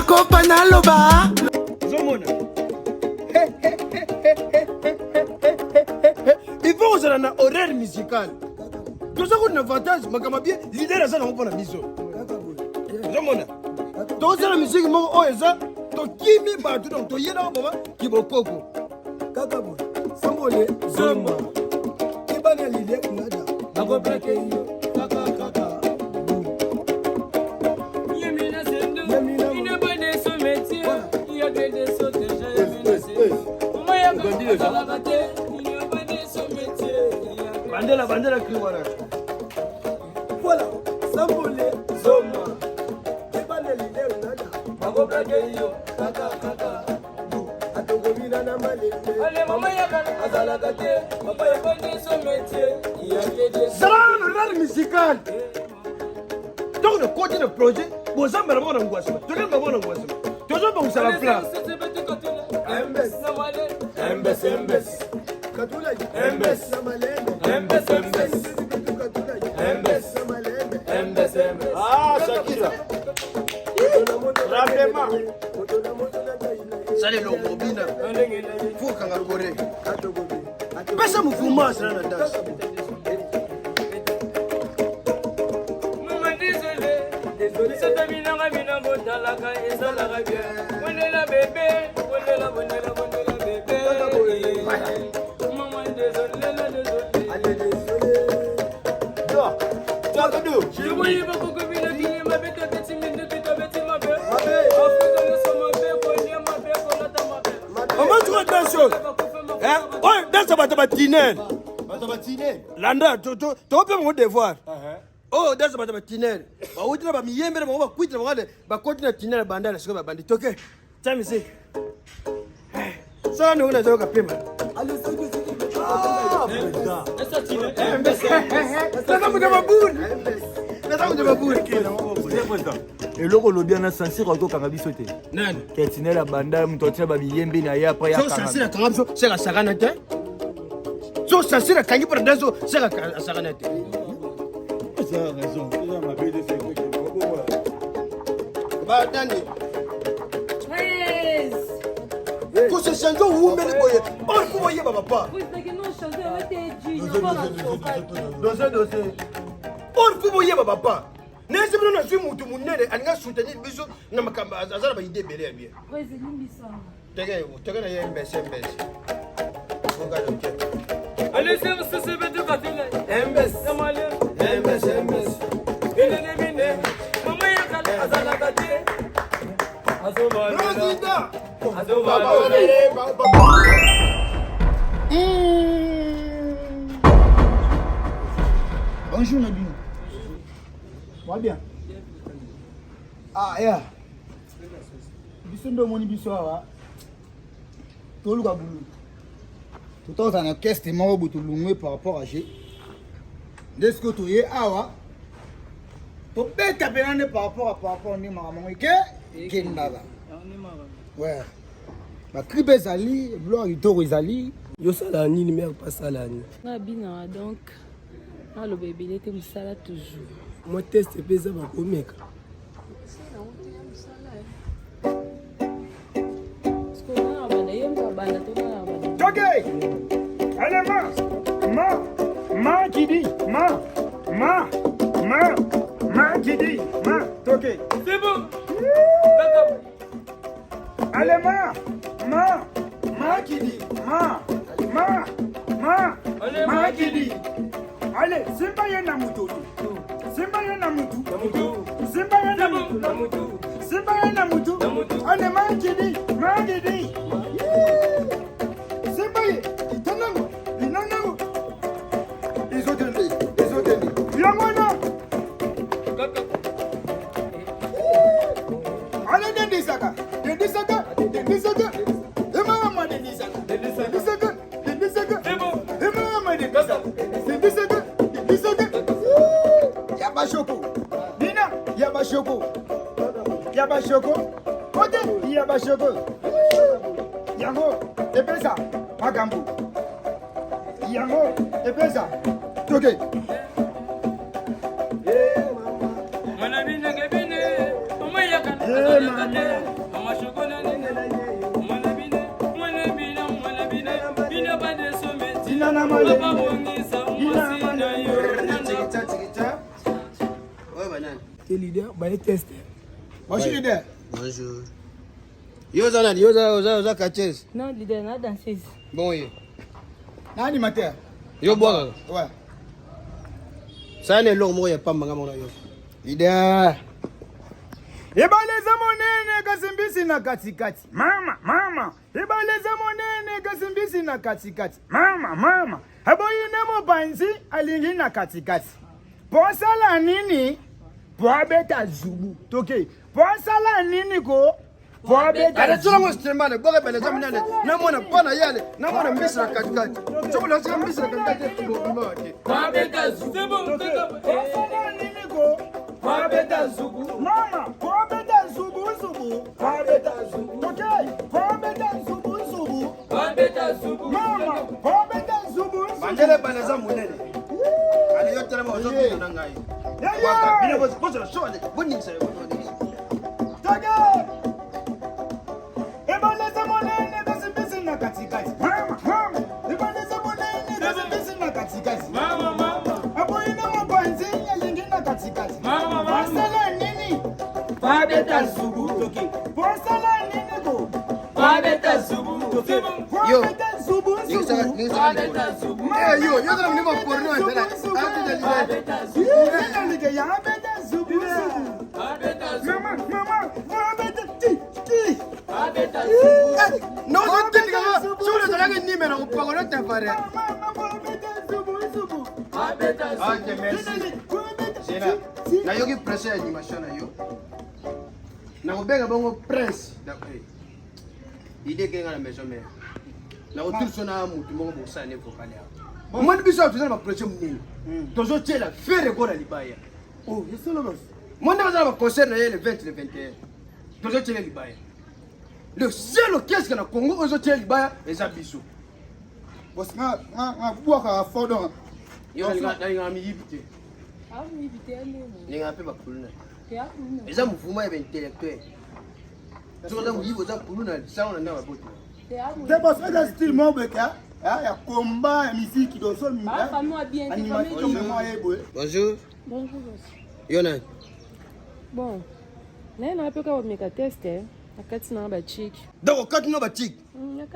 makopa naloba zomona il faut ozala na horaire musical toza kuna avantage makambo bien leader aza nango mpona biso ozomona tozala musiki moko oyo eza tokimi bato donc toyedaka baba kibokoko kaka boye sambole zoma ebana lide kunada bakoplake yo kaka Yemina sendo ina bane so métier ya gede so déjà yemina sendo mama ya kala bate ina bane so métier bandela kiwana voilà sambole zoma ebana lide kunada bakoplake yo kaka atogomina na malende ale mama ya kala bate papa ya bane so métier ya gede so zala horaire musical donc le côté de projet bozamba na mona ngwasima tokemba mona ngwasima tozomba kusala plan Embes katula Embes na malende Embes Ah, Shakira. Rappelez-moi. sale longobina fukanga kore pesa mufuma asala na danse Maman désolé ça termine à mina botalaka ezalaka bien bonela bébé bonela bébé maman désolé allez désolé je voyais pas beaucoup de vie ma bête petit mine de bête ma bête comment tu vois attention hein ouais danse bato batiner landa tope mon devoir oh danse bato batiner bauti na bamiyembe na bango bakwiti na bango bakoti na tiner banda na siko babandi toke tia musique sala ndongo nazoyoka pema eloko olobi ana sansir akokanga biso te nani ketinela banda moto atina babiyembe na ye apres so sansir akanga biso seka asakana te so sansir akangi mpona danso seka asakana te badani kosechange owumbeli boye or po boyeba papa dose or po boyeba papa nesi bino nazwi mutu munene alinga soutenir biso na makambo aza na baide ebele ya bien teke na ye mbese allez c'est bête katile embes namale embes elene mine mama ya kala azalaka te Bonjour Nabino. Va bien. Ah, yeah. Biso ndo moni biso awa. Toluka bulu. Tout en a caisse de mort bout lungwe par rapport à G. Est-ce que tu es awa? To beta benane par rapport ni maman ke kendala. Ouais. Ba kribe zali, blo itoro zali. yo sala nini mère pasala ni nga bina donc naloba ebele te mosala toujours moi test mpe eza bakomeka Ok. Allez, ma qui dit, ma qui dit, ok. c'est bon Allez, ma qui dit, ma qui dit. Allez, Simba yena mutu. Simba yena mutu. Allez, ma qui dit. Simba yena. Ils ont donné. Yamana. Allez, Denisaka. Emama Denisaka. Emama Denisaka. Yabashoko. Ote Yabashoko. Yango, epesa, magambo. Yango, epesa. Toke. Mana bine, mama ya kala Dina Malé. Ouais, banane. T'es leader, bah, il teste. Moi, je suis leader. Bonjour. Yoza nani, yoza catcheuse. Non, leader, na danseuse. Bon, oui. Animateur. Yo bois. Ouais. Ça n'est l'homme, il n'y a pas de yo. Ida. Ibaleza monene kasimbisi na katikati. Mama. Ibaleza monene kasimbisi na katikati. Mama. Aboyine mopanzi alingi na katikati. Posala nini? Poabeta zubu. Toke. Posala nini ko? Poabeta. Ada tula mo stremane, boga beleza monene. Na mona pana yale, na mona mbisi na katikati. Chobola cha mbisi na katikati bo wake. Poabeta zubu. Posala nini ko? Poabeta zubu. Mama, poabeta zubu. Poabeta zubu. Okay. Poabeta zubu. Poabeta zubu. Mama, poabeta zubu. Bandele beleza monene. Ale yo tele mo zo bi na ngai. Waka bile bozo la shole, boni sa yo. Tage! Ibaleza monene kasimbisi na katikati. Mama. Ibaleza monene kasimbisi na katikati. Mama. Aboyine mabanzi yalingi na katikati. Mama. Posala nini? Poabeta zubu. Posala nini ko? Poabeta zubu. Poabeta zubu. Poabeta zubu. Eh yo tele mo ni mo porno entera. Ati de libe. Poabeta zubu. Yena lige ya abeta zubu. Poabeta zubu. Mama, poabeta ti. Poabeta zubu. No zo tinga ma. Solo de la ni me no pago no te fare. Mama, poabeta zubu. Poabeta zubu. Ok, merci. Sina. Na yogi presse animation na yo. Na obenga bongo prince. Idée que na maison mère. Na otur sona mutu mo bo sa ne vokale ya. Mo ni biso tu na presse munini. Tozo tela fere ko na libaya. Oh, c'est le boss. Mo na ba concert na le 20 le 21. Tozo tela libaya. Le seul orchestre que na Congo ozo tela libaya eza biso. Boss nga buaka fodon. Yo na mi yibite. Ah oui, vite, allez. Ni nga pe ba kuluna. C'est à vous. Eza mouvement ya intellectuel. Tozo mu yibo za kuluna sauna na ba boto. C'est à vous. C'est boss nga style mo beka. Ya combat ya musique do sol mi. Ah, famille bien, t'es Animation famille. mais moi ebo. Bonjour. Bonjour, boss. Yona. Bon. Là, on a peu qu'à mettre un test, hein. La carte, c'est un bas chic. Donc quand no ba tik.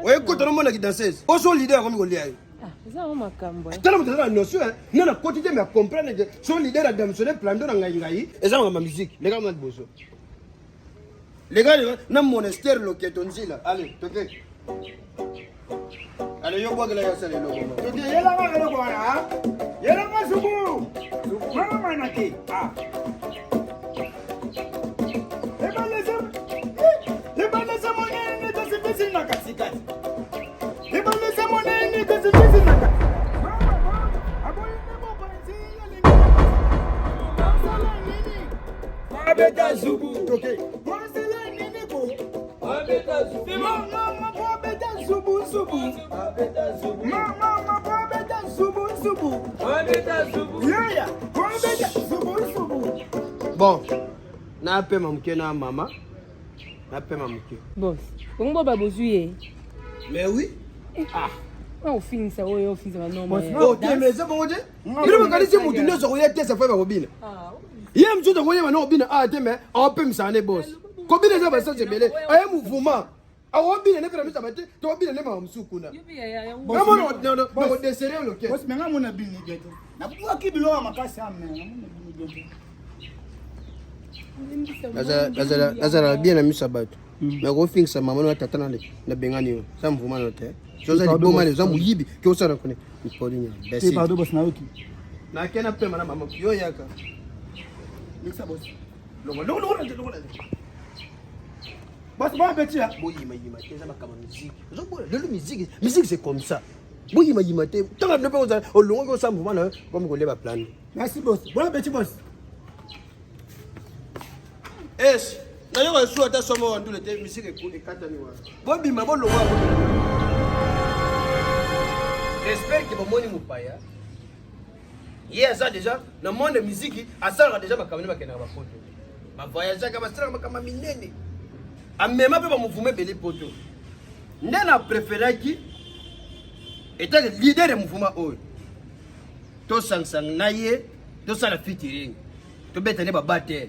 Oye ko tono mona ki danseuse. O so leader ko mi ko lia. Ah, ça, on m'a cambré. Tala mutala na notion non na quotidien mais comprendre que son leader a démissionné plan de ngai et ça ma musique les gars m'ont bosso. Les gars na monastère loketonzila. Allez, toke. Allez yo boga la ya sale lo. Toke yela nga lo bwana. Yela nga subu. Mama naki. Ah. Ibaleza monene kasimbisi na katikati. Ibaleza monene kasimbisi na katikati. Mama, aboyine mopanzi yalingi. Posala nini? Poabeta zubu. Okay. Posala nini ko? Poabeta zubu. Mama, poabeta zubu. Poabeta zubu. Mama, poabeta zubu. Poabeta zubu. Yeah, poabeta zubu. Bon. Na pe mamuke na mama. Na pe mamuke. Boss. Comment va bosser? Mais oui. Ah. On finit ça, on finit ça maintenant. Oh, tu mais ça bon dire. Il me calise mutu ne so yete ça fait ba robine. Ah. Yé mtu to koye na obine ah te mais on peut me saner boss. Ko bine ça ba ça c'est belé. Aye mouvement. A obine ne kra mi sabate to obine ne ma msukuna. Non, non, desserrer le cœur. Boss menga mona bini geto. Na buwa kibilo wa makasi amena. Azala bien ami sabato. Mais go fing sa maman na tata na bengani yo. Ça mouvement no te. Joza di boma le za muyibi ke osana kone. Ipoli nya. C'est pardon boss na oki. Na kena pe mana mama yo yaka. Mixa boss. Longo. Boss bon petit là. Boyima te za makama musique. Zo bola le musique c'est comme ça. Boyima te. Tanga ne pas au longo ko sa mouvement na comme ko leba plan. Merci boss. Bon petit boss. Es, na yo wa suata somo wa ndule te musique ko de katani wa. Bobima bo longo. J'espère que bomoni mupaya. Hier ça déjà dans le monde de musique, à ça déjà bakamene bakena ba photo. Ba voyager ka bastra bakama minene. A même pas ba mouvement belé poto. Ndena préféré qui étant leader du mouvement oyo to sangsang na ye to sala featuring to betane ba battre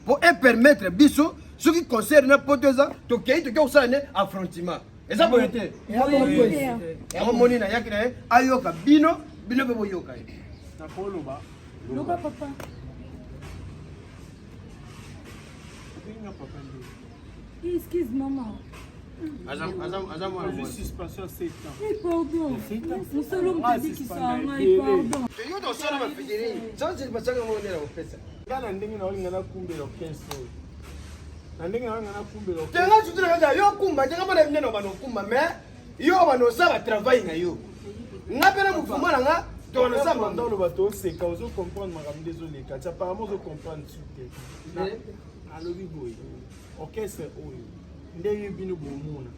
pour permettre biso ce qui concerne potoza to kei to ko sala ne affrontement eza boyete ya moni na yaki na ayoka bino be boyoka na polo ba Loba papa. Excuse maman. Azam suspension 7 ans. Pardon. Nous sommes dit qu'ils sont pardon. yo to sala ba featuring ça c'est pas ça que on est là au pesa Ngana ndenge na olingana kumbela 15 so. Na ndenge na olingana kumbela. tenga tutuna kaza yo kumba tenga bana mneno bano kumba mais yo bano sala travail na yo ngapela mufuma na nga to na samba dans le bateau c'est quand vous comprendre makambo désolé quand apparemment vous comprendre tout. Alobi boy. Orchestre oyo. Ndenge bino bomona.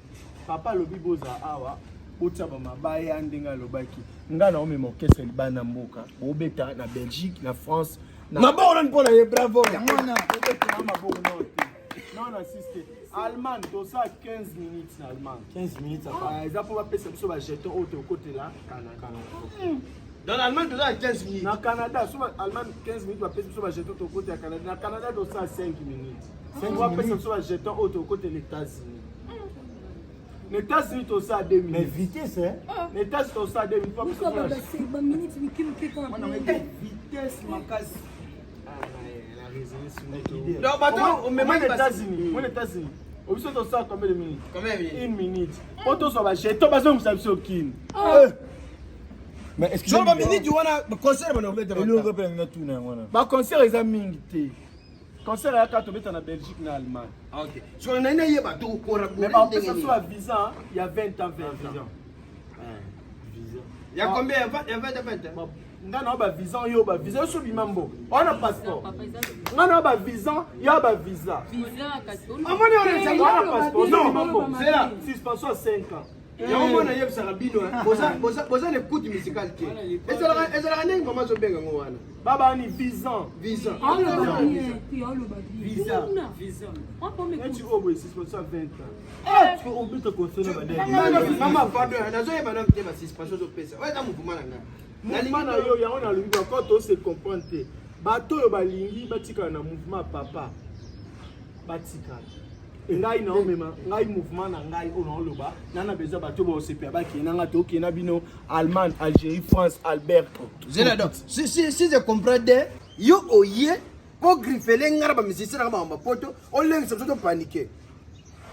Papa lobi boza awa. Otaba mabaya ndenga lobaki. Ngana ome orchestre libana mboka. Obeta na Belgique, na France. maboko na mpona ye bravo Mwana, obeta maboko na hotel. Non assisté. Allemagne, dosa 15 minutes na Allemagne. 15 minutes après. Exemple va pesa biso ba jeton au côté là, Canada. dans l'Allemagne tu as 15 minutes Na Canada, souvent Allemagne 15 minutes va pesa biso ba jeton au côté à Canada. Na Canada dosa 5 minutes. 5 va pesa biso ba jeton au côté les États-Unis. Les États-Unis dosa 2 minutes. Mais vitesse, hein? Les États-Unis dosa 2 minutes. Nous sommes passés 20 minutes mais qui me fait quand Vitesse makasi. La résonance. donc bateau on me Moi met les États-Unis, moi les États-Unis. Au biso dosa combien de minutes? combien de minutes 1 minute. Auto soit ba jeton bazo msabiso kin. Mais est-ce que so ba minutes tu wana concert bana obeta et le rappel na tout na wana. Ba concert eza mingi te. Concert ya ka tobeta na Belgique na Allemagne. OK so na ina ye bateau ko ra Mais par contre ça soit visa, il y a 20 ans 20 ans. il y a combien il y a 20 Ngana ba visa yo ba visa so bimambo. On a passeport. Ngana ba visa, ya ba visa. amoni on On a passeport. non c'est là Suspension 5 ans. yango na yebisa rabino boza le coup musical te ezalaka ndenge mama zobenga ngo wana Baba ni visa. visa Tu obo suspension 20 ans. Tu obite concert ba de. mama pardon nazoyeba na te ba suspension zopesa oyo eza mouvement na nga Mouvement na yo yango na lubi quand on se comprendre te. Bato yo balingi batika na mouvement papa. Batika. Ngai na omema, ngai mouvement na ngai ono loba. Nana besoin bato ba osepia ba ki nanga to ki na bino Allemagne, Algérie, France, Albert. zelado si je comprends de yo oye po griffele ngara ba musicien na ba poto on lengisa to paniquer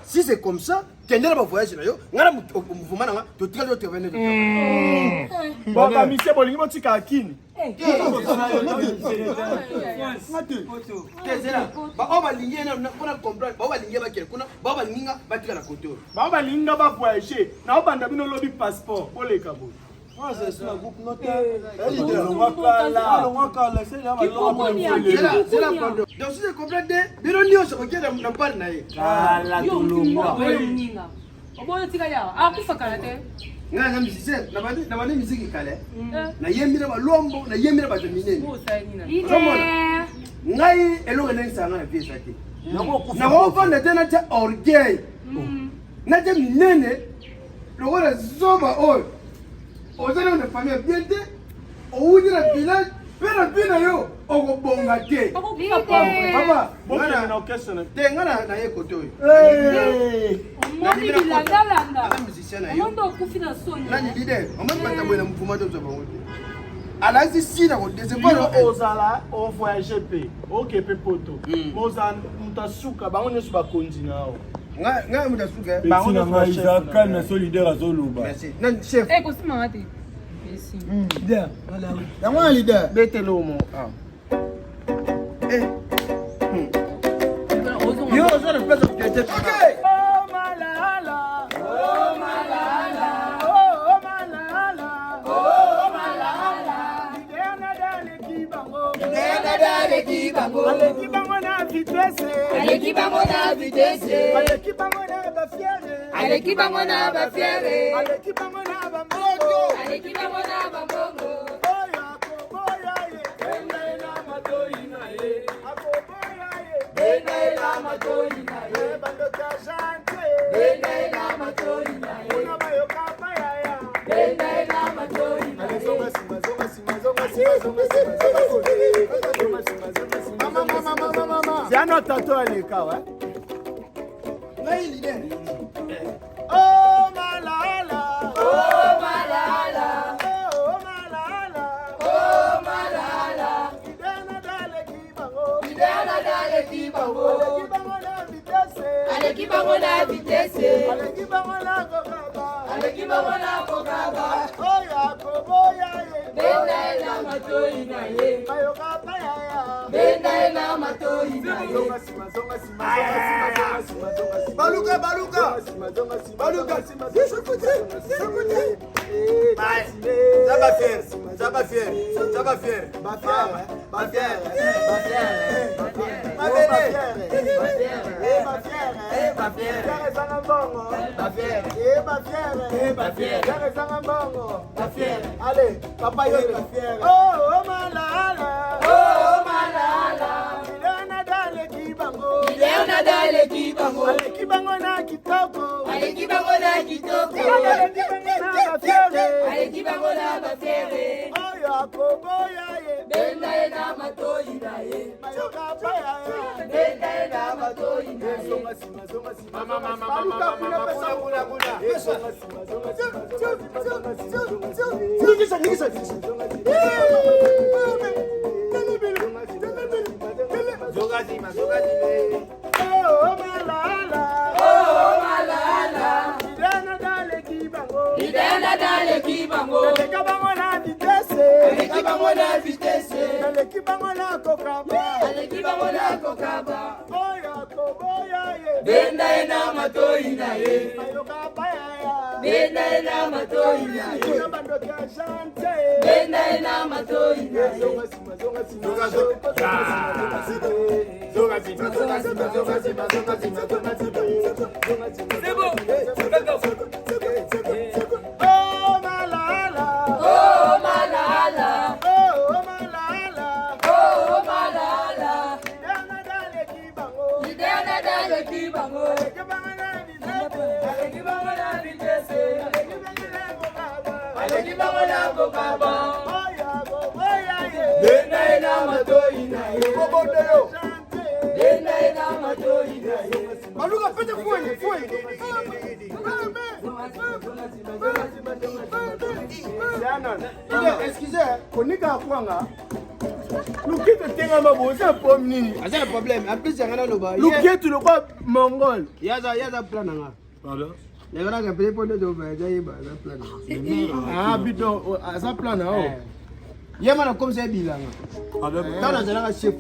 si c'est comme ça kende na ba voyage na yo ngara mouvement na nga to tika to travailler Bon ba mise bolingi botika akini. kezela ba o balingi na mpona comprendre ba o balingi bakele kuna ba o balingi nga batika na koto Ba balinga ba voyager. Na obanda bino lobi passeport oleka bo. Moi c'est sur la groupe note. zela pardon donc si je comprends de bino nyonso kokenda na mpale na ye nga na musicien na bandi musiki kale nayembile balombo nayembile bato minene ozomona ngai eloko nangisanga na vie eza te nakofanda te natya orgueil natya minene lokola zoba oyo ozali na famille bien te outi na village mpe na mpi na yo okobonga te papa Bokende na orchestre na. te nga naye kote oyo musicien na yo nani lider omoni batamboye na mouvement to zobango te alasi sina kodesepano Ozala o voyager pe. OK pe poto. Moza mutasuka bango nyesu bakonzi nao. ngai moto asuka Bango Bango na nyesu Isaac na solidaire azoloba. merci nani chef Leader. Yango na leader. betelo mo. yo oza na place of creativity Oh malala. Oh malala. Oh malala. Oh malala. Idena dale kibango. Idena dale kibango. Aleki bango na vitesse. Aleki bango na vitesse. Aleki bango na ba fiere. Aleki bango na ba fiere. Aleki bango na ba moto. Aleki bango na ba bongo. Oya ko boya ye. Benda ina matoi na ye. Ako boya ye. Benda ina matoi na ye. Bando kajante. Benda ina matoi na ye. Una bayo kapaya ya. Mama. C'est un autre tatou à l'écart, ouais. Oh malala, Oh malala, oh malala, oh malala, idana dale kibango, idana dale kibango, kibango na vitesse, ale kibango na vitesse, ale kibango na kokaba, ale kibango na kokaba, oh Yakobo ya ye, benda ena matoi na ye, ayoka paya, benda ena matoi na ye. Baluka, baluka. Baluka. Ça va faire. Allez, papa yo. Oh malala. Oh malala, Idana dale kibango. idana dale kibango, Ale kibango na kitoko. ale kibango na kitoko, Ale kibango na bafiere. ale kibango na bafere, Oh Yakobo ya ye. benda ena matoi na ye, Mayoka paya. benda ena matoi na ye. Oh malala. Oh malala, Idana dale kibango. idana dale kibango, Ale kibango na vitesse. ale kibango na vitesse, Ale kibango na kokaba. ale kibango na kokaba, Oh Yakobo ya ye. benda ena matoi na ye, Mayoka paya. benda ena matoi na ye, Kuna bandoki ya shante. benda ena matoi na ye. Oh malala. Oh malala, Oh malala. oh malala, Idana dale kibango. idana dale kibango, Kibango na vitesse. ale kibango na vitesse, Kibango na kokaba. ale kibango na kokaba, Oh Yakobo ya ye. benda ena matoi na ye, Shante. benda ena matoi na ye. Baluka, pete fouille. Excusez, konika kwanga. Lukito tenga maboza pom nini? Asa le problème. En plus, il y a un loba. Lukito le quoi mongol. Yaza plan nga. Pardon? Les gars qui appellent pour nous de faire ça plan. Ah bidon, asa plan na oh. Yema na comme ça bilanga. Pardon? Dans la chef.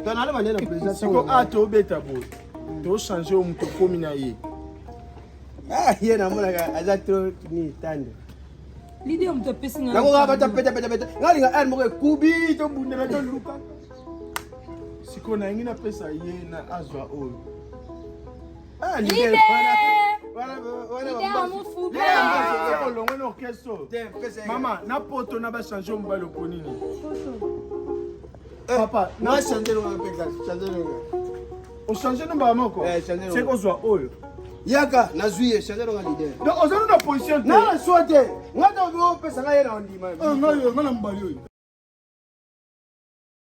Dans la manière de président. Siko ato beta bo. To changer o muto komi na ye. Ah, yena mona ka aza trop ni tande. L'idée on te pèse Na ko ga bata peta. Ngali nga el mo kubi to bundela to luka. Siko na ngina pesa ye na azwa o. Ah, ni Idée. Voilà. Idée à mon fou. Ah, longo no keso. Pesa. Mama, na poto na ba changer o mbalo ponini. Papa, Na changer le pesa. Changer le. o changer no ba moko. Changer. C'est ko zwa oyo. Yaka na zuye changer le leader. Donc ozana na position te. Na sote. Ngata obi o pesa nga yena ondima. Ngayo ngana mbali oyo.